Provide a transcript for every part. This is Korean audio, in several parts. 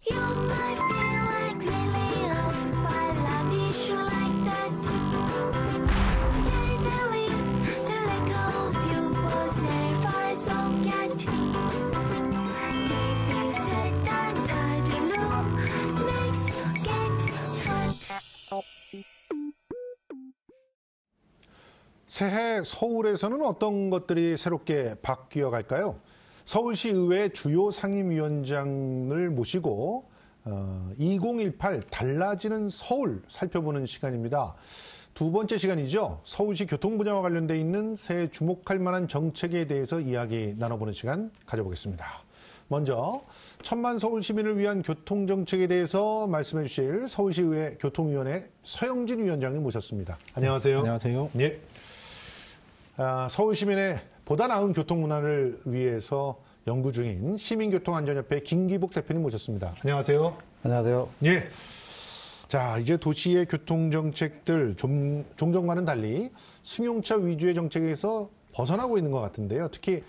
You might feel like lily of my love, you should like that too. Say the least, the echoes you post their fires spoke at you. Deep you said and I don't know, makes get fun. 새해 서울에서는 어떤 것들이 새롭게 바뀌어 갈까요? 서울시 의회 주요 상임위원장을 모시고 2018 달라지는 서울 살펴보는 시간입니다. 두 번째 시간이죠. 서울시 교통 분야와 관련돼 있는 새해 주목할 만한 정책에 대해서 이야기 나눠보는 시간 가져보겠습니다. 먼저 천만 서울 시민을 위한 교통 정책에 대해서 말씀해 주실 서울시의회 교통위원회 서영진 위원장님 모셨습니다. 안녕하세요. 안녕하세요. 예. 서울 시민의 보다 나은 교통 문화를 위해서 연구 중인 시민교통안전협회 김기복 대표님 모셨습니다. 안녕하세요. 안녕하세요. 예. 자, 이제 도시의 교통정책들 종전과는 달리 승용차 위주의 정책에서 벗어나고 있는 것 같은데요. 특히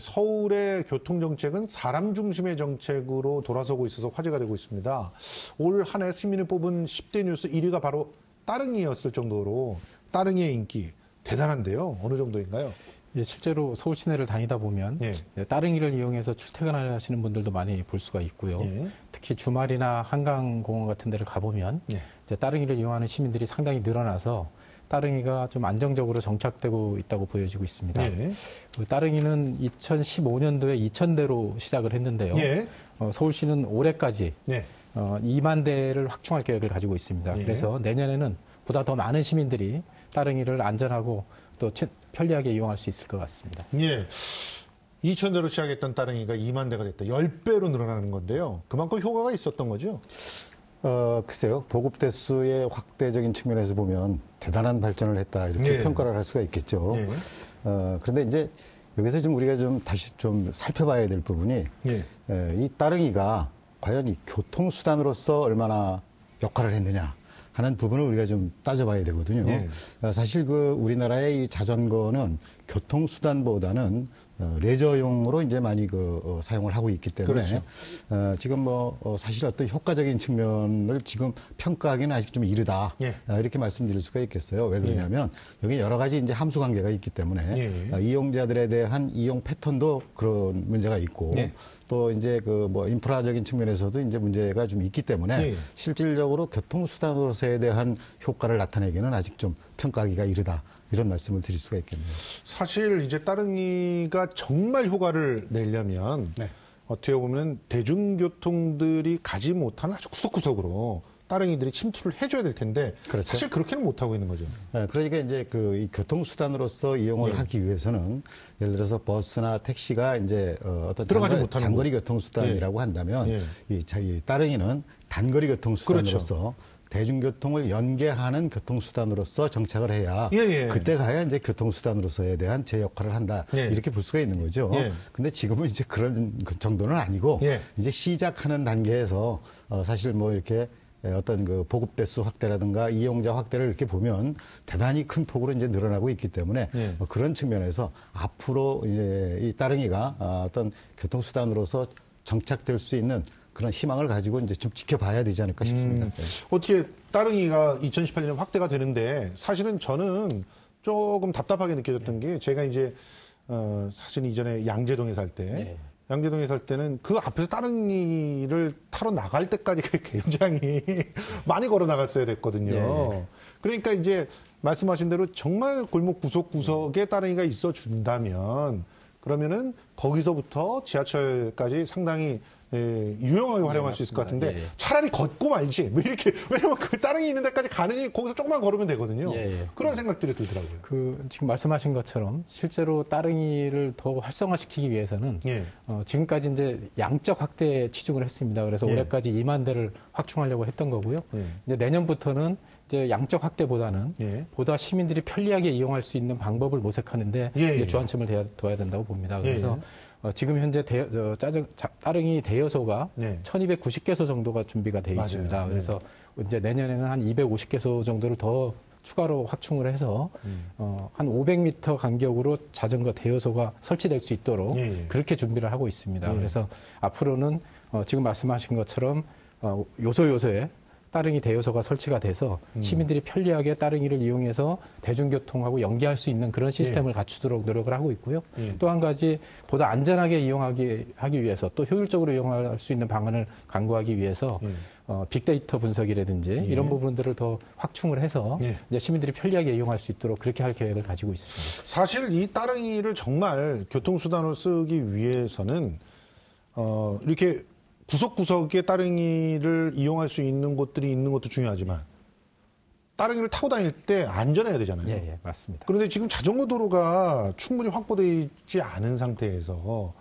서울의 교통정책은 사람 중심의 정책으로 돌아서고 있어서 화제가 되고 있습니다. 올 한 해 시민이 뽑은 10대 뉴스 1위가 바로 따릉이였을 정도로 따릉이의 인기 대단한데요. 어느 정도인가요? 예, 실제로 서울 시내를 다니다 보면 예. 따릉이를 이용해서 출퇴근하시는 분들도 많이 볼 수가 있고요. 예. 특히 주말이나 한강공원 같은 데를 가보면 예. 이제 따릉이를 이용하는 시민들이 상당히 늘어나서 따릉이가 좀 안정적으로 정착되고 있다고 보여지고 있습니다. 예. 따릉이는 2015년도에 2,000대로 시작을 했는데요. 예. 서울시는 올해까지 예. 2만 대를 확충할 계획을 가지고 있습니다. 예. 그래서 내년에는 보다 더 많은 시민들이 따릉이를 안전하고 또 편리하게 이용할 수 있을 것 같습니다. 예. 2,000대로 시작했던 따릉이가 2만 대가 됐다. 10배로 늘어나는 건데요. 그만큼 효과가 있었던 거죠? 글쎄요. 보급 대수의 확대적인 측면에서 보면 대단한 발전을 했다. 이렇게 예. 평가를 할 수가 있겠죠. 예. 그런데 이제 여기서 좀 우리가 좀 다시 좀 살펴봐야 될 부분이 예. 이 따릉이가 과연 이 교통수단으로서 얼마나 역할을 했느냐 하는 부분을 우리가 좀 따져봐야 되거든요. 예. 사실 우리나라의 이 자전거는 교통수단보다는 레저용으로 이제 많이 사용을 하고 있기 때문에 그렇죠. 지금 사실 어떤 효과적인 측면을 지금 평가하기는 아직 좀 이르다. 예. 이렇게 말씀드릴 수가 있겠어요. 왜 그러냐면 여기 여러 가지 이제 함수 관계가 있기 때문에 예. 이용자들에 대한 이용 패턴도 그런 문제가 있고 예. 또 이제 인프라적인 측면에서도 이제 문제가 좀 있기 때문에 예. 실질적으로 교통수단으로서에 대한 효과를 나타내기는 아직 좀 평가하기가 이르다. 이런 말씀을 드릴 수가 있겠네요. 사실 이제 따릉이가 정말 효과를 내려면 어떻게 보면 대중교통들이 가지 못하는 아주 구석구석으로 따릉이들이 침투를 해줘야 될 텐데 그렇죠. 사실 그렇게는 못하고 있는 거죠. 네, 그러니까 이제 이 교통수단으로서 이용을 하기 위해서는 예를 들어서 버스나 택시가 이제 어떤 들어가지 못하는 장거리 교통수단이라고 한다면 이 따릉이는 단거리 교통수단으로서 그렇죠. 대중교통을 연계하는 교통수단으로서 정착을 해야 그때 가야 이제 교통수단으로서에 대한 제 역할을 한다. 이렇게 볼 수가 있는 거죠. 근데 지금은 이제 그런 정도는 아니고 이제 시작하는 단계에서 사실 이렇게 어떤 보급 대수 확대라든가 이용자 확대를 이렇게 보면 대단히 큰 폭으로 이제 늘어나고 있기 때문에 그런 측면에서 앞으로 이제 이 따릉이가 어떤 교통수단으로서 정착될 수 있는 그런 희망을 가지고 이제 좀 지켜봐야 되지 않을까 싶습니다. 어떻게 따릉이가 2018년 확대가 되는데 사실은 저는 조금 답답하게 느껴졌던 게 제가 이제 사실 이전에 양재동에 살 때 양재동에 살 때는 그 앞에서 따릉이를 타러 나갈 때까지 굉장히 많이 걸어 나갔어야 됐거든요. 그러니까 이제 말씀하신 대로 정말 골목 구석구석에 따릉이가 있어 준다면 그러면은 거기서부터 지하철까지 상당히 유용하게 활용할 수 있을 것 같은데 차라리 걷고 말지 뭐 이렇게 왜냐면 그 따릉이 있는 데까지 가느니 거기서 조금만 걸으면 되거든요. 그런 생각들이 들더라고요. 지금 말씀하신 것처럼 실제로 따릉이를 더 활성화시키기 위해서는 지금까지 이제 양적 확대에 치중을 했습니다. 그래서 올해까지 2만 대를 확충하려고 했던 거고요. 이제 내년부터는 이제 양적 확대보다는 보다 시민들이 편리하게 이용할 수 있는 방법을 모색하는데 이제 주안점을 둬야 된다고 봅니다. 그래서 지금 현재 따릉이 대여소가 1,290개소 정도가 준비가 돼 있습니다. 그래서 이제 내년에는 한 250개소 정도를 더 추가로 확충을 해서 한 500m 간격으로 자전거 대여소가 설치될 수 있도록 그렇게 준비를 하고 있습니다. 그래서 앞으로는 지금 말씀하신 것처럼 요소요소에 따릉이 대여소가 설치가 돼서 시민들이 편리하게 따릉이를 이용해서 대중교통하고 연계할 수 있는 그런 시스템을 갖추도록 노력을 하고 있고요. 또 한 가지 보다 안전하게 하기 위해서 또 효율적으로 이용할 수 있는 방안을 강구하기 위해서 빅데이터 분석이라든지 이런 부분들을 더 확충을 해서 이제 시민들이 편리하게 이용할 수 있도록 그렇게 할 계획을 가지고 있습니다. 사실 이 따릉이를 정말 교통수단으로 쓰기 위해서는 이렇게 구석구석에 따릉이를 이용할 수 있는 곳들이 있는 것도 중요하지만 따릉이를 타고 다닐 때 안전해야 되잖아요. 예, 맞습니다. 그런데 지금 자전거 도로가 충분히 확보되어 있지 않은 상태에서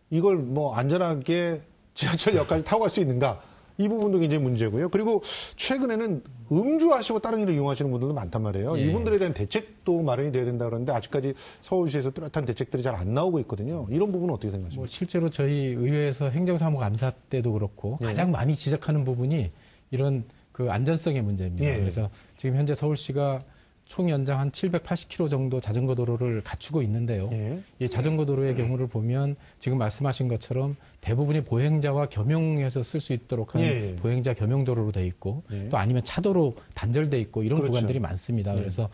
이걸 뭐 안전하게 지하철역까지 타고 갈 수 있는가? 이 부분도 굉장히 문제고요. 그리고 최근에는 음주하시고 따릉이를 이용하시는 분들도 많단 말이에요. 이분들에 대한 대책도 마련이 돼야 된다 그러는데 아직까지 서울시에서 뚜렷한 대책들이 잘 안 나오고 있거든요. 이런 부분은 어떻게 생각하십니까? 실제로 저희 의회에서 행정사무감사 때도 그렇고 가장 많이 지적하는 부분이 이런 그 안전성의 문제입니다. 그래서 지금 현재 서울시가 총 연장 한 780km 정도 자전거 도로를 갖추고 있는데요. 이 자전거 도로의 경우를 보면 지금 말씀하신 것처럼 대부분이 보행자와 겸용해서 쓸 수 있도록 하는 보행자 겸용 도로로 돼 있고 또 아니면 차도로 단절돼 있고 이런 구간들이 많습니다. 그래서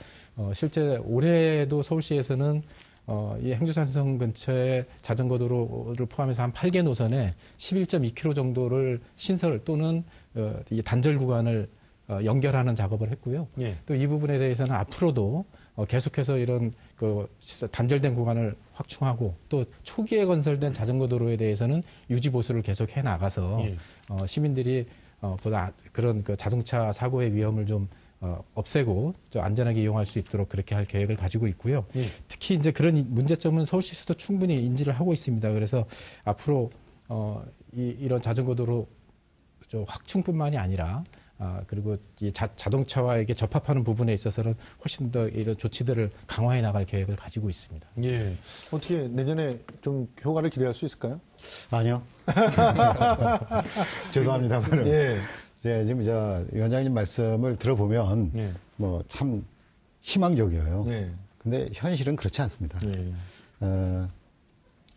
실제 올해도 서울시에서는 이 행주산성 근처에 자전거 도로를 포함해서 한 8개 노선에 11.2km 정도를 신설 또는 이 단절 구간을 연결하는 작업을 했고요. 또 이 부분에 대해서는 앞으로도 계속해서 이런 그 단절된 구간을 확충하고 또 초기에 건설된 자전거 도로에 대해서는 유지 보수를 계속 해 나가서 시민들이 보다 그런 그 자동차 사고의 위험을 좀 없애고 좀 안전하게 이용할 수 있도록 그렇게 할 계획을 가지고 있고요. 특히 이제 그런 문제점은 서울시에서도 충분히 인지를 하고 있습니다. 그래서 앞으로 이런 자전거 도로 확충뿐만이 아니라 그리고 이 자동차와에게 접합하는 부분에 있어서는 훨씬 더 이런 조치들을 강화해 나갈 계획을 가지고 있습니다. 예. 어떻게 내년에 좀 효과를 기대할 수 있을까요? 아니요. 죄송합니다만. 지금 위원장님 말씀을 들어보면 뭐 참 희망적이에요. 근데 현실은 그렇지 않습니다.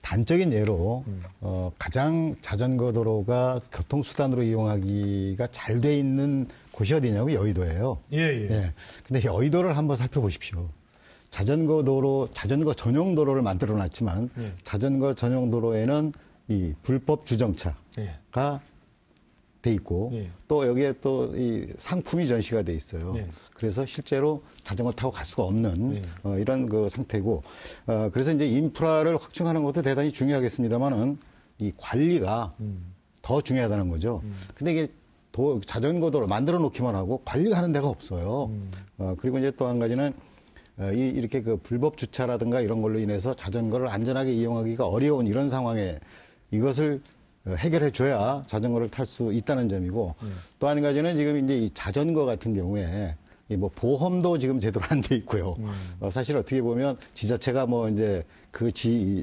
단적인 예로 가장 자전거 도로가 교통수단으로 이용하기가 잘 돼 있는 곳이 어디냐면 여의도예요. 근데 여의도를 한번 살펴보십시오. 자전거 전용 도로를 만들어 놨지만 자전거 전용 도로에는 이 불법 주정차가 돼 있고 또 여기에 또 이 상품이 전시가 돼 있어요. 그래서 실제로 자전거 타고 갈 수가 없는 이런 그 상태고 그래서 이제 인프라를 확충하는 것도 대단히 중요하겠습니다만은 이 관리가 더 중요하다는 거죠. 근데 이게 자전거 도로 만들어 놓기만 하고 관리하는 데가 없어요. 그리고 이제 또 한 가지는 이렇게 그 불법 주차라든가 이런 걸로 인해서 자전거를 안전하게 이용하기가 어려운 이런 상황에 이것을 해결해 줘야 자전거를 탈 수 있다는 점이고 또 한 가지는 지금 이제 이 자전거 같은 경우에 뭐 보험도 지금 제대로 안 돼 있고요. 사실 어떻게 보면 지자체가 뭐 이제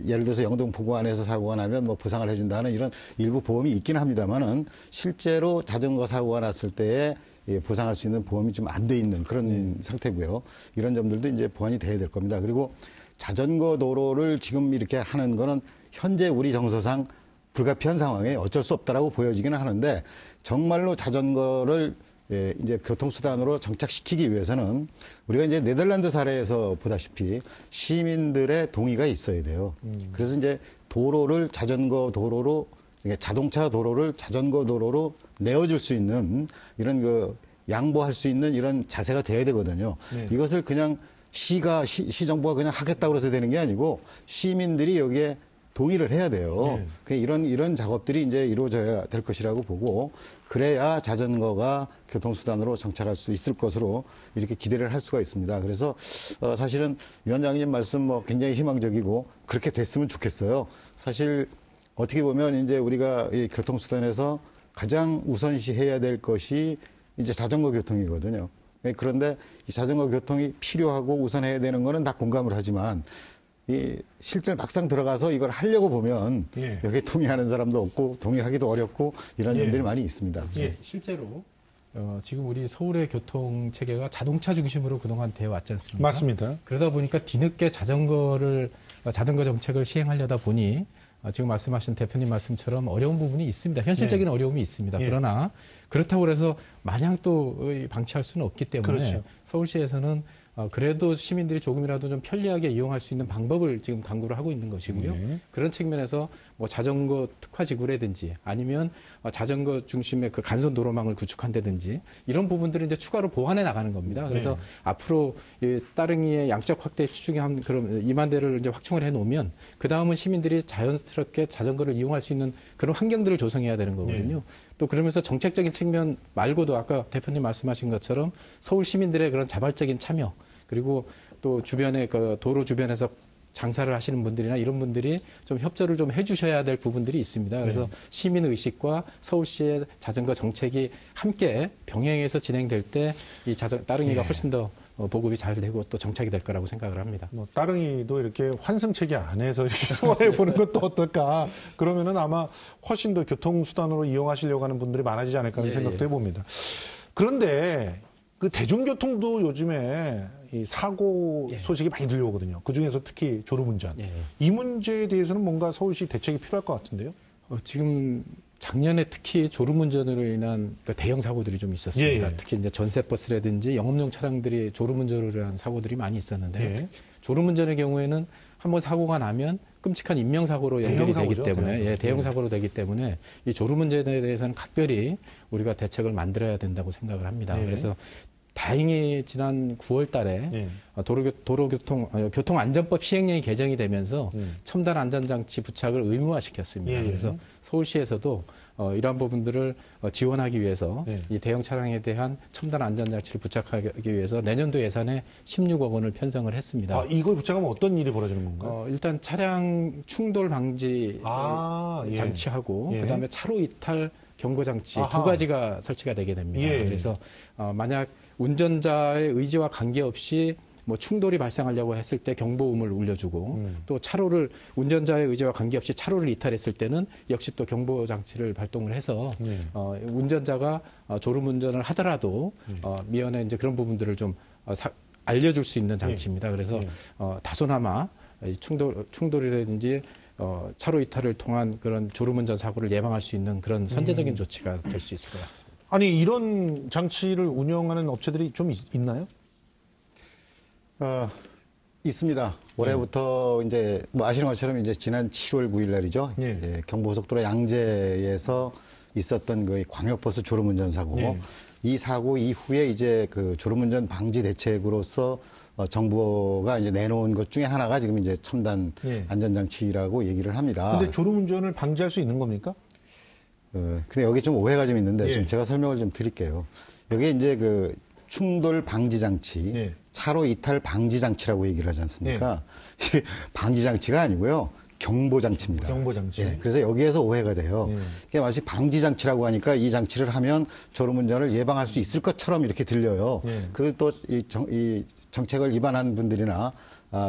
예를 들어서 영등포구 안에서 사고가 나면 뭐 보상을 해준다는 이런 일부 보험이 있긴 합니다만은 실제로 자전거 사고가 났을 때에 보상할 수 있는 보험이 좀 안 돼 있는 그런 상태고요. 이런 점들도 이제 보완이 돼야 될 겁니다. 그리고 자전거 도로를 지금 이렇게 하는 거는 현재 우리 정서상 불가피한 상황에 어쩔 수 없다라고 보여지기는 하는데 정말로 자전거를 이제 교통수단으로 정착시키기 위해서는 우리가 이제 네덜란드 사례에서 보다시피 시민들의 동의가 있어야 돼요. 그래서 이제 자전거 도로로, 자동차 도로를 자전거 도로로 내어줄 수 있는 이런 양보할 수 있는 이런 자세가 돼야 되거든요. 이것을 그냥 시정부가 그냥 하겠다고 해서 되는 게 아니고 시민들이 여기에 동의를 해야 돼요. 이런 작업들이 이제 이루어져야 될 것이라고 보고 그래야 자전거가 교통수단으로 정착할 수 있을 것으로 이렇게 기대를 할 수가 있습니다. 그래서 사실은 위원장님 말씀 뭐 굉장히 희망적이고 그렇게 됐으면 좋겠어요. 사실 어떻게 보면 이제 우리가 이 교통수단에서 가장 우선시해야 될 것이 이제 자전거 교통이거든요. 그런데 이 자전거 교통이 필요하고 우선해야 되는 거는 다 공감을 하지만 실제 막상 들어가서 이걸 하려고 보면 여기에 동의하는 사람도 없고 동의하기도 어렵고 이런 점들이 많이 있습니다. 실제로 지금 우리 서울의 교통 체계가 자동차 중심으로 그동안 되어 왔지 않습니까? 맞습니다. 그러다 보니까 뒤늦게 자전거 정책을 시행하려다 보니 지금 말씀하신 대표님 말씀처럼 어려운 부분이 있습니다. 현실적인 네. 어려움이 있습니다. 예. 그러나 그렇다고 해서 마냥 또 방치할 수는 없기 때문에 그렇죠. 서울시에서는 그래도 시민들이 조금이라도 좀 편리하게 이용할 수 있는 방법을 지금 강구를 하고 있는 것이고요. 네. 그런 측면에서 뭐 자전거 특화 지구라든지 아니면 자전거 중심의 그 간선 도로망을 구축한다든지 이런 부분들을 이제 추가로 보완해 나가는 겁니다. 그래서 네. 앞으로 이 따릉이의 양적 확대 추진에 한 그런 2만 대를 이제 확충을 해 놓으면 그 다음은 시민들이 자연스럽게 자전거를 이용할 수 있는 그런 환경들을 조성해야 되는 거거든요. 네. 또 그러면서 정책적인 측면 말고도 아까 대표님 말씀하신 것처럼 서울 시민들의 그런 자발적인 참여 그리고 또 주변에 그 도로 주변에서 장사를 하시는 분들이나 이런 분들이 좀 협조를 좀 해주셔야 될 부분들이 있습니다. 그래서 시민 의식과 서울시의 자전거 정책이 함께 병행해서 진행될 때 이 따릉이가 훨씬 더 보급이 잘 되고 또 정착이 될 거라고 생각을 합니다. 뭐 따릉이도 이렇게 환승체계 안에서 이렇게 소화해 보는 것도 어떨까? 그러면은 아마 훨씬 더 교통수단으로 이용하시려고 하는 분들이 많아지지 않을까 하는 생각도 해봅니다. 그런데 그 대중교통도 요즘에 이 사고 소식이 많이 들려오거든요. 그 중에서 특히 졸음운전. 이 문제에 대해서는 뭔가 서울시 대책이 필요할 것 같은데요. 지금 작년에 특히 졸음운전으로 인한 그 대형 사고들이 좀 있었습니다. 특히 이제 전세버스라든지 영업용 차량들이 졸음운전으로 인한 사고들이 많이 있었는데 졸음운전의 경우에는 한번 사고가 나면 끔찍한 인명사고로 연결이 되기 때문에 대형 사고로 되기 때문에 이 졸음운전에 대해서는 각별히 우리가 대책을 만들어야 된다고 생각을 합니다. 그래서 다행히 지난 9월 달에 교통안전법 시행령이 개정이 되면서 첨단 안전장치 부착을 의무화시켰습니다. 그래서 서울시에서도 이러한 부분들을 지원하기 위해서 이 대형 차량에 대한 첨단 안전장치를 부착하기 위해서 내년도 예산에 16억 원을 편성을 했습니다. 이걸 부착하면 어떤 일이 벌어지는 건가요? 일단 차량 충돌 방지 장치하고 그다음에 차로 이탈 경고장치 두 가지가 설치가 되게 됩니다. 그래서 만약 운전자의 의지와 관계없이 뭐 충돌이 발생하려고 했을 때 경보음을 울려주고 또 차로를 운전자의 의지와 관계없이 차로를 이탈했을 때는 역시 또 경보 장치를 발동을 해서 운전자가 졸음운전을 하더라도 미연에 이제 그런 부분들을 좀 알려줄 수 있는 장치입니다. 그래서 다소나마 충돌이라든지 차로 이탈을 통한 그런 졸음운전 사고를 예방할 수 있는 그런 선제적인 조치가 될 수 있을 것 같습니다. 아니 이런 장치를 운영하는 업체들이 좀 있나요? 있습니다. 올해부터 이제 뭐 아시는 것처럼 이제 지난 7월 9일 날이죠. 경부고속도로 양재에서 있었던 그 광역버스 졸음운전 사고. 이 사고 이후에 이제 그 졸음운전 방지 대책으로서 정부가 이제 내놓은 것 중에 하나가 지금 이제 첨단 안전장치라고 얘기를 합니다. 근데 졸음운전을 방지할 수 있는 겁니까? 근데 여기 좀 오해가 좀 있는데 좀 제가 설명을 좀 드릴게요. 여기 이제 그 충돌 방지 장치, 차로 이탈 방지 장치라고 얘기를 하지 않습니까? 이게 방지 장치가 아니고요. 경보 장치입니다. 경보 장치. 그래서 여기에서 오해가 돼요. 이게 마치 방지 장치라고 하니까 이 장치를 하면 졸음운전을 예방할 수 있을 것처럼 이렇게 들려요. 그리고 또 이 정책을 위반한 분들이나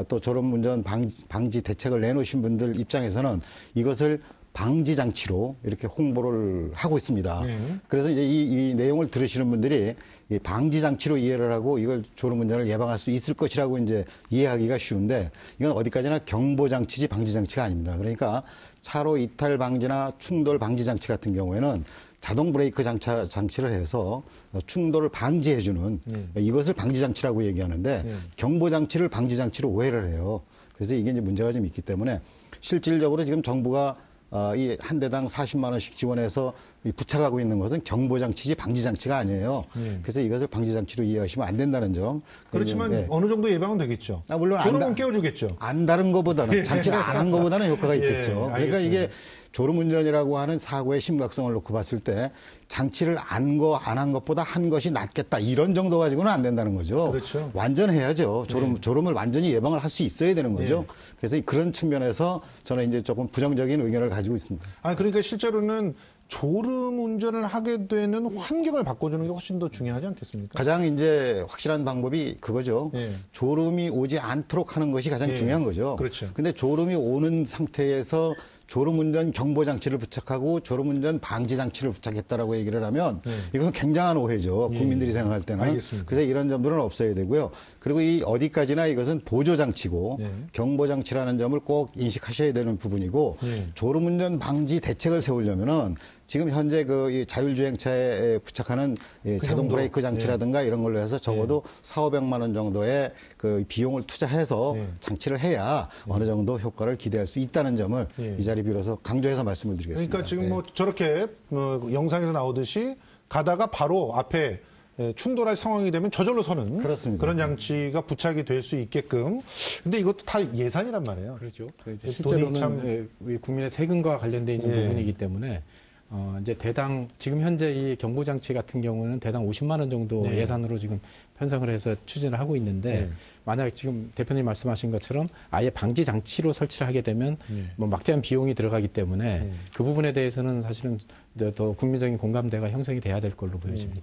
또 졸음운전 방지 대책을 내놓으신 분들 입장에서는 이것을 방지 장치로 이렇게 홍보를 하고 있습니다. 그래서 이제 이 내용을 들으시는 분들이 이 방지 장치로 이해를 하고 이걸 졸음운전을 예방할 수 있을 것이라고 이제 이해하기가 쉬운데 이건 어디까지나 경보 장치지 방지 장치가 아닙니다. 그러니까 차로 이탈 방지나 충돌 방지 장치 같은 경우에는 자동 브레이크 장치를 해서 충돌을 방지해주는 이것을 방지 장치라고 얘기하는데 경보 장치를 방지 장치로 오해를 해요. 그래서 이게 이제 문제가 좀 있기 때문에 실질적으로 지금 정부가 이 한 대당 40만 원씩 지원해서 부착하고 있는 것은 경보장치지 방지장치가 아니에요. 그래서 이것을 방지장치로 이해하시면 안 된다는 점. 그렇지만 어느 정도 예방은 되겠죠. 물론 졸음은 깨워주겠죠. 안 다른 것보다는 장치를 안 한 것보다는 효과가 있겠죠. 그러니까 이게 졸음운전이라고 하는 사고의 심각성을 놓고 봤을 때 장치를 안 한 것보다 한 것이 낫겠다 이런 정도 가지고는 안 된다는 거죠. 그렇죠. 완전해야죠. 졸음을 완전히 예방을 할 수 있어야 되는 거죠. 그래서 그런 측면에서 저는 이제 조금 부정적인 의견을 가지고 있습니다. 그러니까 실제로는 졸음 운전을 하게 되는 환경을 바꿔주는 게 훨씬 더 중요하지 않겠습니까? 가장 이제 확실한 방법이 그거죠. 졸음이 오지 않도록 하는 것이 가장 중요한 거죠. 그렇죠. 근데 졸음이 오는 상태에서 졸음운전 경보장치를 부착하고 졸음운전 방지장치를 부착했다라고 얘기를 하면 이건 굉장한 오해죠. 국민들이 생각할 때는. 알겠습니다. 그래서 이런 점들은 없어야 되고요. 그리고 이 어디까지나 이것은 보조장치고 경보장치라는 점을 꼭 인식하셔야 되는 부분이고 졸음운전 방지 대책을 세우려면은 지금 현재 이 자율주행차에 부착하는 자동 브레이크 장치라든가 이런 걸로 해서 적어도 400~500만 원 정도의 그 비용을 투자해서 장치를 해야 어느 정도 효과를 기대할 수 있다는 점을 이 자리 빌어서 강조해서 말씀을 드리겠습니다. 그러니까 지금 뭐 저렇게 영상에서 나오듯이 가다가 바로 앞에 충돌할 상황이 되면 저절로 서는 그렇습니다. 그런 장치가 부착이 될 수 있게끔. 근데 이것도 다 예산이란 말이에요. 그렇죠. 실제로는 참... 우리 국민의 세금과 관련돼 있는 부분이기 때문에 이제 대당 지금 현재 이 경보장치 같은 경우는 대당 50만 원 정도 예산으로 지금 편성을 해서 추진을 하고 있는데 만약 지금 대표님 말씀하신 것처럼 아예 방지 장치로 설치를 하게 되면 뭐 막대한 비용이 들어가기 때문에 그 부분에 대해서는 사실은 더 국민적인 공감대가 형성이 돼야 될 걸로 보여집니다.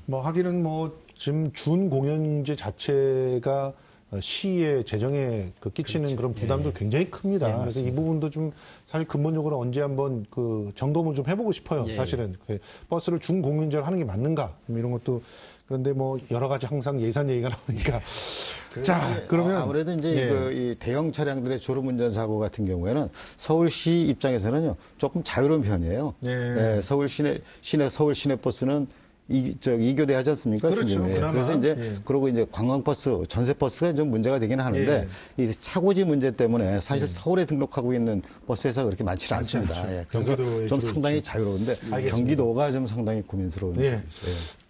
뭐 하기는 뭐 지금 준공연제 자체가 시의 재정에 끼치는 그렇죠. 그런 부담도 굉장히 큽니다. 그래서 이 부분도 좀 사실 근본적으로 언제 한번 점검을 좀 해보고 싶어요. 사실은 버스를 준공연제로 하는 게 맞는가 이런 것도. 그런데 뭐 여러 가지 항상 예산 얘기가 나오니까. 자, 그러면 아무래도 이제 이 대형 차량들의 졸음운전 사고 같은 경우에는 서울시 입장에서는요 조금 자유로운 편이에요. 서울 시내 버스는 이교대 하지 않습니까? 그렇죠. 그래서 이제 그러고 이제 관광버스, 전세버스가 좀 문제가 되긴 하는데 이 차고지 문제 때문에 사실 서울에 등록하고 있는 버스 회사가 그렇게 많지는 않습니다. 그래서 좀 상당히 자유로운데 경기도가 좀 상당히 고민스러운.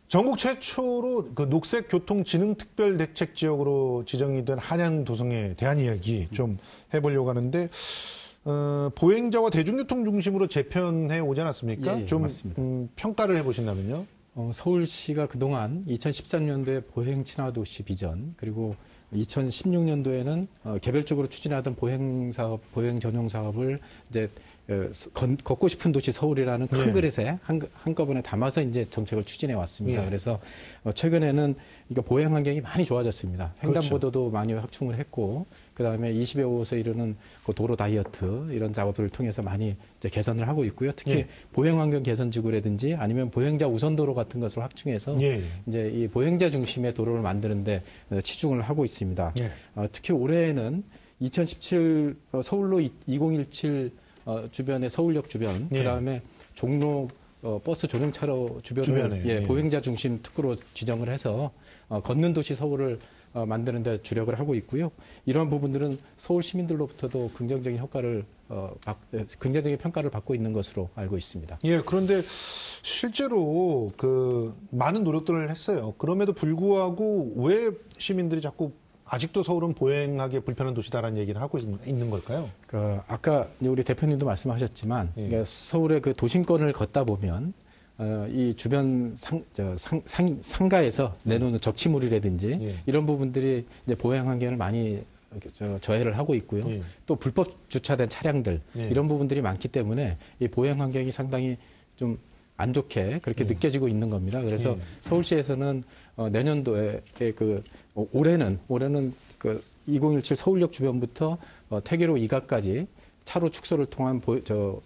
전국 최초로 녹색 교통 지능 특별 대책 지역으로 지정이 된 한양 도성에 대한 이야기 좀 해보려고 하는데. 보행자와 대중교통 중심으로 재편해 오지 않았습니까? 좀 평가를 해보신다면요. 서울시가 그동안 2013년도에 보행 친화 도시 비전 그리고 2016년도에는 개별적으로 추진하던 보행 전용 사업을 이제 걷고 싶은 도시 서울이라는 큰 그릇에 한꺼번에 담아서 이제 정책을 추진해 왔습니다. 그래서 최근에는 보행 환경이 많이 좋아졌습니다. 횡단보도도 많이 확충을 했고, 그 다음에 20여 호에서 이르는 도로 다이어트 이런 작업들을 통해서 많이 이제 개선을 하고 있고요. 특히 보행 환경 개선 지구라든지 아니면 보행자 우선도로 같은 것을 확충해서 이제 이 보행자 중심의 도로를 만드는데 치중을 하고 있습니다. 특히 올해에는 2017 서울로 2017 주변의 서울역 주변, 그 다음에 종로 버스 전용차로 주변에 보행자 중심 특구로 지정을 해서 걷는 도시 서울을 만드는 데 주력을 하고 있고요. 이러한 부분들은 서울 시민들로부터도 긍정적인 긍정적인 평가를 받고 있는 것으로 알고 있습니다. 그런데 실제로 많은 노력들을 했어요. 그럼에도 불구하고 왜 시민들이 자꾸 아직도 서울은 보행하기 불편한 도시다라는 얘기를 하고 있는 걸까요? 아까 우리 대표님도 말씀하셨지만 서울의 그 도심권을 걷다 보면 이 주변 상가에서 내놓는 적치물이라든지 이런 부분들이 이제 보행 환경을 많이 저해를 하고 있고요. 또 불법 주차된 차량들 이런 부분들이 많기 때문에 이 보행 환경이 상당히 좀 안 좋게 그렇게 느껴지고 있는 겁니다. 그래서 서울시에서는 내년도에 올해는 2017 서울역 주변부터 태계로 2가까지 차로 축소를 통한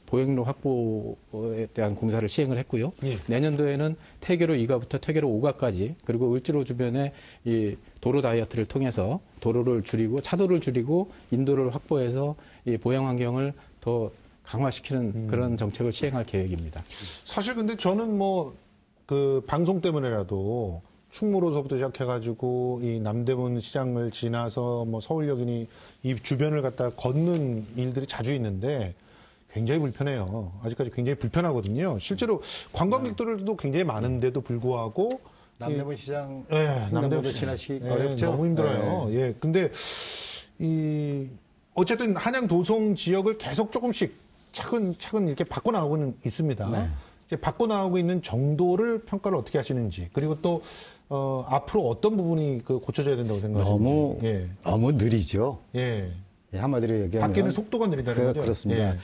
보행로 확보에 대한 공사를 시행을 했고요. 내년도에는 태계로 2가부터 태계로 5가까지 그리고 을지로 주변에 이 도로 다이어트를 통해서 도로를 줄이고 차도를 줄이고 인도를 확보해서 이 보행 환경을 더 강화시키는 그런 정책을 시행할 계획입니다. 사실 근데 저는 방송 때문에라도 충무로서부터 시작해가지고 이 남대문 시장을 지나서 서울역이니 이 주변을 갖다 걷는 일들이 자주 있는데 굉장히 불편해요. 아직까지 굉장히 불편하거든요. 실제로 관광객들도 굉장히 많은데도 불구하고 남대문 시장 남대문 지나시기 어렵죠. 너무 힘들어요. 근데 어쨌든 한양 도성 지역을 계속 조금씩 차근차근 이렇게 바꿔 나가고는 있습니다. 이제 바꿔 나가고 있는 정도를 평가를 어떻게 하시는지 그리고 또 앞으로 어떤 부분이 고쳐져야 된다고 생각하시는지. 너무 느리죠. 한마디로 얘기하면 바뀌는 속도가 느리다는 거죠. 그렇습니다.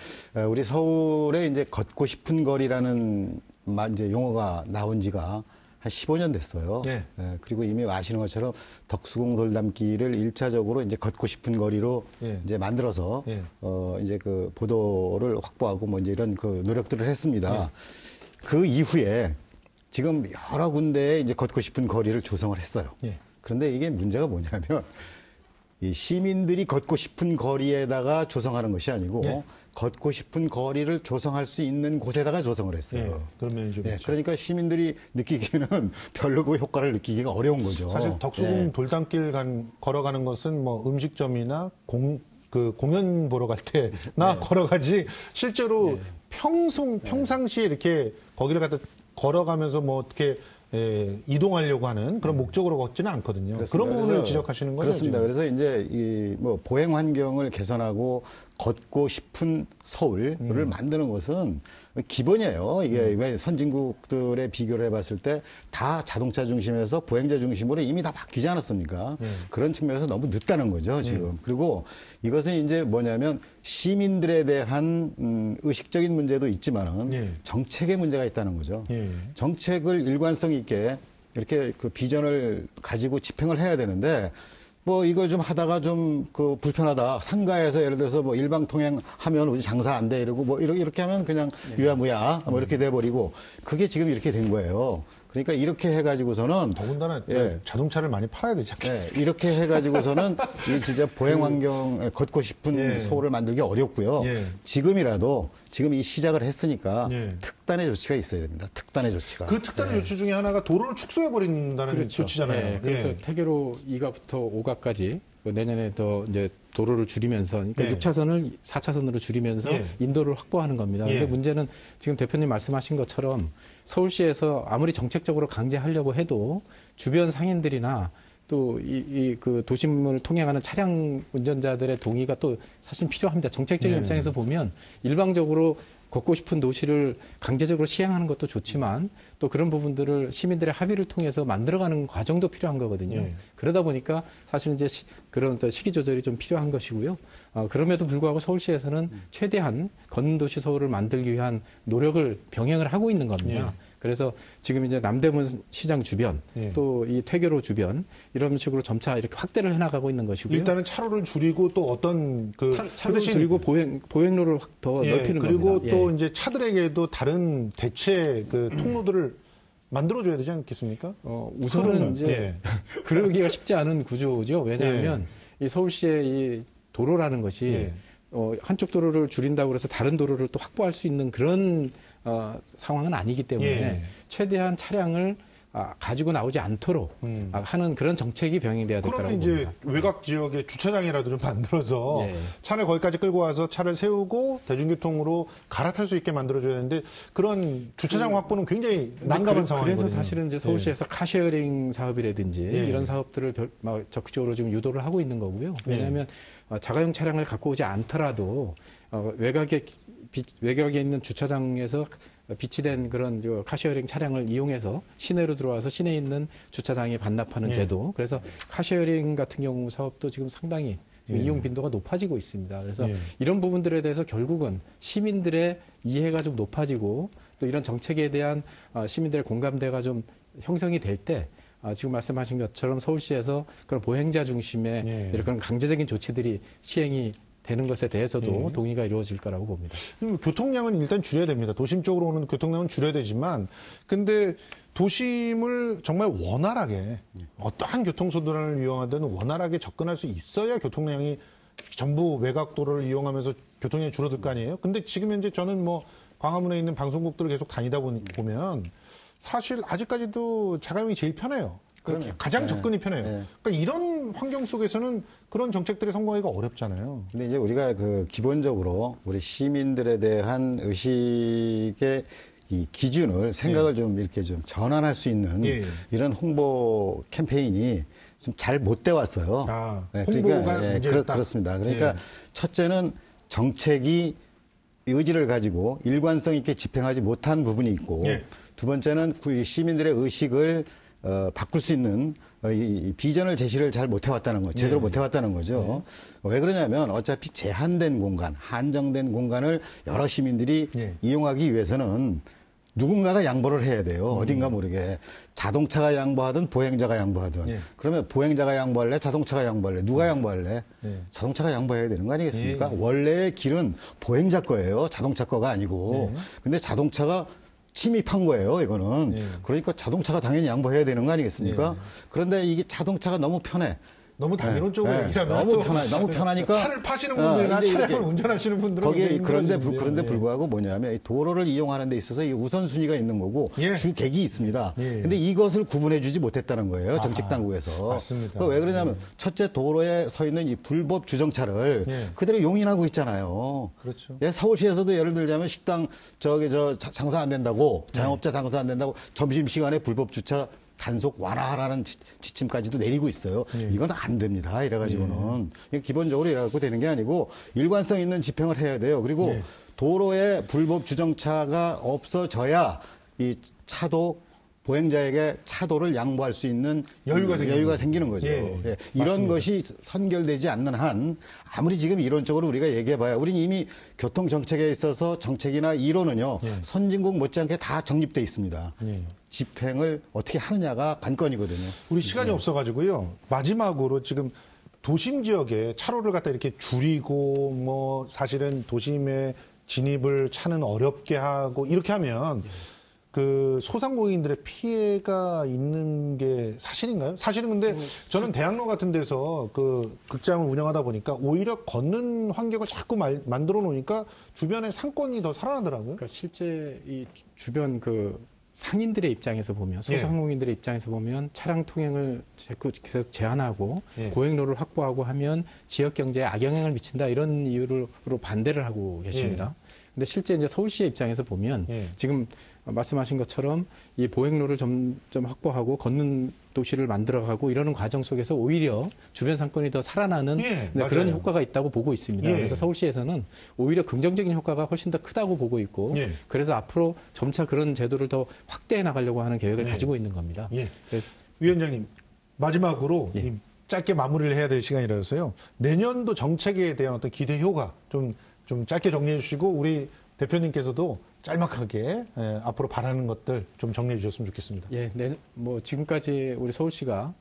우리 서울에 이제 걷고 싶은 거리라는 이제 용어가 나온 지가 한 15년 됐어요. 예. 예, 그리고 이미 아시는 것처럼 덕수궁 돌담길을 1차적으로 이제 걷고 싶은 거리로 예. 이제 만들어서 예. 이제 그 보도를 확보하고 뭐 이제 이런 그 노력들을 했습니다. 예. 그 이후에 지금 여러 군데에 이제 걷고 싶은 거리를 조성을 했어요. 예. 그런데 이게 문제가 뭐냐면 이 시민들이 걷고 싶은 거리에다가 조성하는 것이 아니고 예. 걷고 싶은 거리를 조성할 수 있는 곳에다가 조성을 했어요. 예. 그런 면이 좀 있죠. 그러니까 시민들이 느끼기에는 별로 그 효과를 느끼기가 어려운 거죠. 사실 덕수궁 예. 돌담길 걸어가는 것은 뭐 음식점이나 공연 보러 갈 때나 걸어가지 실제로 평상시에 이렇게 거기를 갖다 걸어가면서 뭐 어떻게 이동하려고 하는 그런 목적으로 걷지는 않거든요. 그렇습니다. 그런 부분을 지적하시는 거죠. 그렇습니다. 지금? 그래서 이제 이 뭐 보행 환경을 개선하고 걷고 싶은 서울을 만드는 것은 기본이에요. 이게 왜 선진국들의 비교를 해봤을 때 다 자동차 중심에서 보행자 중심으로 이미 다 바뀌지 않았습니까? 그런 측면에서 너무 늦다는 거죠, 지금. 그리고 이것은 이제 뭐냐면 시민들에 대한 의식적인 문제도 있지만은 정책의 문제가 있다는 거죠. 정책을 일관성 있게 이렇게 그 비전을 가지고 집행을 해야 되는데 뭐 이거 좀 하다가 좀 그 불편하다. 상가에서 예를 들어서 뭐 일방통행하면 우리 장사 안 돼 이러고 뭐 이렇게 하면 그냥 유야무야 뭐 이렇게 돼버리고 그게 지금 이렇게 된 거예요. 그러니까 이렇게 해가지고서는 더군다나 자동차를 많이 팔아야 되지 않겠습니까? 이렇게 해가지고서는 이 진짜 보행 환경 걷고 싶은 서울을 만들기 어렵고요. 지금이라도 지금 이 시작을 했으니까 특단의 조치가 있어야 됩니다. 특단의 조치가. 그 특단의 조치 중에 하나가 도로를 축소해 버린다는 그렇죠. 조치잖아요. 그래서 태계로 2가부터 5가까지 내년에 더 이제 도로를 줄이면서 그러니까 6차선을 4차선으로 줄이면서 인도를 확보하는 겁니다. 그런데 문제는 지금 대표님 말씀하신 것처럼 서울시에서 아무리 정책적으로 강제하려고 해도 주변 상인들이나 또 그 도심을 통행하는 차량 운전자들의 동의가 또 사실 필요합니다. 정책적인 입장에서 보면 일방적으로 걷고 싶은 도시를 강제적으로 시행하는 것도 좋지만 또 그런 부분들을 시민들의 합의를 통해서 만들어가는 과정도 필요한 거거든요. 그러다 보니까 사실 이제 그런 시기 조절이 좀 필요한 것이고요. 그럼에도 불구하고 서울시에서는 최대한 걷는 도시 서울을 만들기 위한 노력을 병행을 하고 있는 겁니다. 그래서 지금 이제 남대문 시장 주변 또 이 퇴계로 주변 이런 식으로 점차 이렇게 확대를 해나가고 있는 것이고요. 일단은 차로를 줄이고 또 어떤 차로를 줄이고 보행로를 더 넓히는 그리고 겁니다. 또 이제 차들에게도 다른 대체 통로들을 만들어줘야 되지 않겠습니까? 우선은 이제 그러기가 쉽지 않은 구조죠. 왜냐하면 이 서울시의 이 도로라는 것이 한쪽 도로를 줄인다고 해서 다른 도로를 또 확보할 수 있는 그런 상황은 아니기 때문에 최대한 차량을 가지고 나오지 않도록 하는 그런 정책이 병행돼야 될 거라고 봅니다. 그러면 이제 외곽 지역에 주차장이라도 좀 만들어서 차를 거기까지 끌고 와서 차를 세우고 대중교통으로 갈아탈 수 있게 만들어줘야 되는데 그런 주차장 확보는 굉장히 난감한 상황이거든요. 그래서 사실은 이제 서울시에서 카쉐어링 사업이라든지 이런 사업들을 적극적으로 지금 유도를 하고 있는 거고요. 왜냐하면 자가용 차량을 갖고 오지 않더라도 외곽에 있는 주차장에서 비치된 그런 카쉐어링 차량을 이용해서 시내로 들어와서 시내에 있는 주차장에 반납하는 제도. 그래서 카쉐어링 같은 경우 사업도 지금 상당히 이용 빈도가 높아지고 있습니다. 그래서 이런 부분들에 대해서 결국은 시민들의 이해가 좀 높아지고 또 이런 정책에 대한 시민들의 공감대가 좀 형성이 될 때 지금 말씀하신 것처럼 서울시에서 그런 보행자 중심의 이런 강제적인 조치들이 시행이 되는 것에 대해서도 동의가 이루어질 거라고 봅니다. 교통량은 일단 줄여야 됩니다. 도심 쪽으로 오는 교통량은 줄여야 되지만 근데 도심을 정말 원활하게 어떠한 교통수단을 이용하든 원활하게 접근할 수 있어야 교통량이 전부 외곽도로를 이용하면서 교통량이 줄어들 거 아니에요. 근데 지금 현재 저는 뭐 광화문에 있는 방송국들을 계속 다니다 보면 사실 아직까지도 자가용이 제일 편해요. 가장 접근이 편해요. 그러니까 이런 환경 속에서는 그런 정책들이 성공하기가 어렵잖아요. 근데 이제 우리가 기본적으로 우리 시민들에 대한 의식의 이 기준을 생각을 좀 이렇게 좀 전환할 수 있는 이런 홍보 캠페인이 좀 잘 못 돼 왔어요. 홍보가 문제였다. 그렇습니다. 그러니까 첫째는 정책이 의지를 가지고 일관성 있게 집행하지 못한 부분이 있고 두 번째는 시민들의 의식을 바꿀 수 있는 이 비전을 제시를 잘 못 해왔다는 거, 제대로 못 해왔다는 거죠. 왜 그러냐면 어차피 제한된 공간, 한정된 공간을 여러 시민들이 이용하기 위해서는 누군가가 양보를 해야 돼요. 어딘가 모르게. 자동차가 양보하든 보행자가 양보하든. 예. 그러면 보행자가 양보할래? 자동차가 양보할래? 누가 양보할래? 예. 자동차가 양보해야 되는 거 아니겠습니까? 예. 원래의 길은 보행자 거예요. 자동차 거가 아니고. 근데 자동차가 침입한 거예요, 이거는. 그러니까 자동차가 당연히 양보해야 되는 거 아니겠습니까? 그런데 이게 자동차가 너무 편해. 너무 당연론적으로 얘기하면 너무 편하니까 차를 파시는 분들이나 차량을 운전하시는 분들은 거기에 그런데 불구하고 뭐냐면 도로를 이용하는 데 있어서 이 우선순위가 있는 거고 주객이 있습니다. 근데 이것을 구분해주지 못했다는 거예요, 정책 당국에서. 맞습니다. 왜 그러냐면 첫째 도로에 서 있는 이 불법 주정차를 그대로 용인하고 있잖아요. 그렇죠. 서울시에서도 예를 들자면 식당 장사 안 된다고 자영업자 장사 안 된다고 점심 시간에 불법 주차 단속 완화하라는 지침까지도 내리고 있어요. 이건 안 됩니다. 이래가지고는. 기본적으로 이래갖고 되는 게 아니고 일관성 있는 집행을 해야 돼요. 그리고 도로에 불법 주정차가 없어져야 이 차도 보행자에게 차도를 양보할 수 있는 여유가 생기는 거죠. 이런 것이 선결되지 않는 한 아무리 지금 이론적으로 우리가 얘기해봐야 우리는 이미 교통정책에 있어서 정책이나 이론은요. 선진국 못지않게 다 정립돼 있습니다. 집행을 어떻게 하느냐가 관건이거든요. 우리 시간이 없어가지고요. 마지막으로 지금 도심 지역에 차로를 갖다 이렇게 줄이고 뭐 사실은 도심에 진입을 차는 어렵게 하고 이렇게 하면 그 소상공인들의 피해가 있는 게 사실인가요? 사실은 근데 저는 대학로 같은 데서 그 극장을 운영하다 보니까 오히려 걷는 환경을 자꾸 만들어 놓으니까 주변에 상권이 더 살아나더라고요. 그러니까 실제 이 주변 그 상인들의 입장에서 보면 소상공인들의 입장에서 보면 차량 통행을 계속 제한하고 보행로를 확보하고 하면 지역 경제에 악영향을 미친다 이런 이유로 반대를 하고 계십니다. 근데 실제 이제 서울시의 입장에서 보면 지금 말씀하신 것처럼 이 보행로를 점점 확보하고 걷는 도시를 만들어가고 이러는 과정 속에서 오히려 주변 상권이 더 살아나는 그런 효과가 있다고 보고 있습니다. 그래서 서울시에서는 오히려 긍정적인 효과가 훨씬 더 크다고 보고 있고 그래서 앞으로 점차 그런 제도를 더 확대해 나가려고 하는 계획을 가지고 있는 겁니다. 그래서 위원장님 마지막으로 짧게 마무리를 해야 될 시간이라서요. 내년도 정책에 대한 어떤 기대 효과 좀 짧게 정리해 주시고 우리 대표님께서도 짤막하게 앞으로 바라는 것들 좀 정리해 주셨으면 좋겠습니다. 뭐 지금까지 우리 서울시가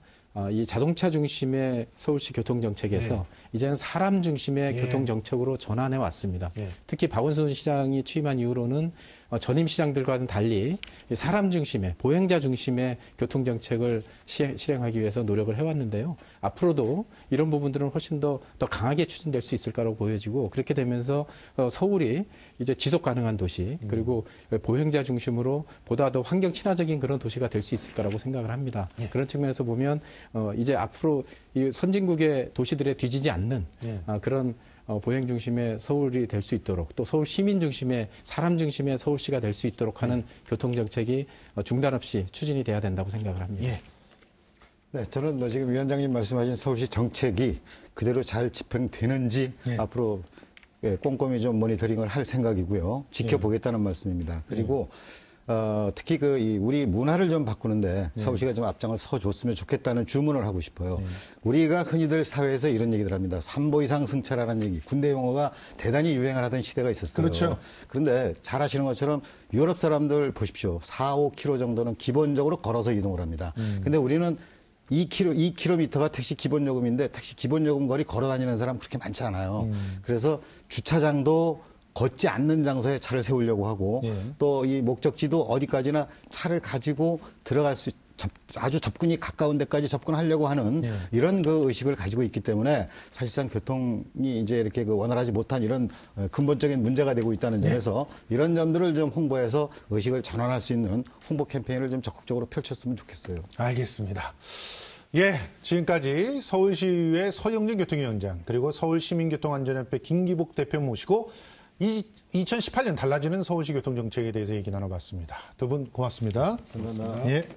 이 자동차 중심의 서울시 교통정책에서 이제는 사람 중심의 교통정책으로 전환해 왔습니다. 특히 박원순 시장이 취임한 이후로는 전임 시장들과는 달리 사람 중심의 보행자 중심의 교통정책을 실행하기 위해서 노력을 해왔는데요. 앞으로도 이런 부분들은 훨씬 더 강하게 추진될 수 있을 거라고 보여지고 그렇게 되면서 서울이 이제 지속 가능한 도시 그리고 보행자 중심으로 보다 더 환경 친화적인 그런 도시가 될 수 있을 거라고 생각을 합니다. 그런 측면에서 보면 이제 앞으로 이 선진국의 도시들에 뒤지지 않는 그런 보행 중심의 서울이 될 수 있도록 또 서울 시민 중심의 사람 중심의 서울시가 될 수 있도록 하는 교통정책이 중단 없이 추진이 돼야 된다고 생각을 합니다. 네, 저는 지금 위원장님 말씀하신 서울시 정책이 그대로 잘 집행되는지 앞으로 꼼꼼히 좀 모니터링을 할 생각이고요. 지켜보겠다는 말씀입니다. 그리고 특히 우리 문화를 좀 바꾸는데 서울시가 좀 앞장을 서줬으면 좋겠다는 주문을 하고 싶어요. 우리가 흔히들 사회에서 이런 얘기들 합니다. 3보 이상 승차라는 얘기. 군대 용어가 대단히 유행을 하던 시대가 있었어요. 그렇죠. 그런데 잘 아시는 것처럼 유럽 사람들 보십시오. 4, 5km 정도는 기본적으로 걸어서 이동을 합니다. 근데 우리는 2km가 택시 기본 요금인데 택시 기본 요금 거리 걸어 다니는 사람 그렇게 많지 않아요. 그래서 주차장도 걷지 않는 장소에 차를 세우려고 하고 또 이 목적지도 어디까지나 차를 가지고 들어갈 수 아주 접근이 가까운 데까지 접근하려고 하는 이런 그 의식을 가지고 있기 때문에 사실상 교통이 이제 이렇게 원활하지 못한 이런 근본적인 문제가 되고 있다는 점에서 이런 점들을 좀 홍보해서 의식을 전환할 수 있는 홍보 캠페인을 좀 적극적으로 펼쳤으면 좋겠어요. 알겠습니다. 지금까지 서울시의회 서영진 교통위원장 그리고 서울시민교통안전협회 김기복 대표 모시고 2018년 달라지는 서울시 교통정책에 대해서 얘기 나눠봤습니다. 두 분 고맙습니다. 고맙습니다. 예.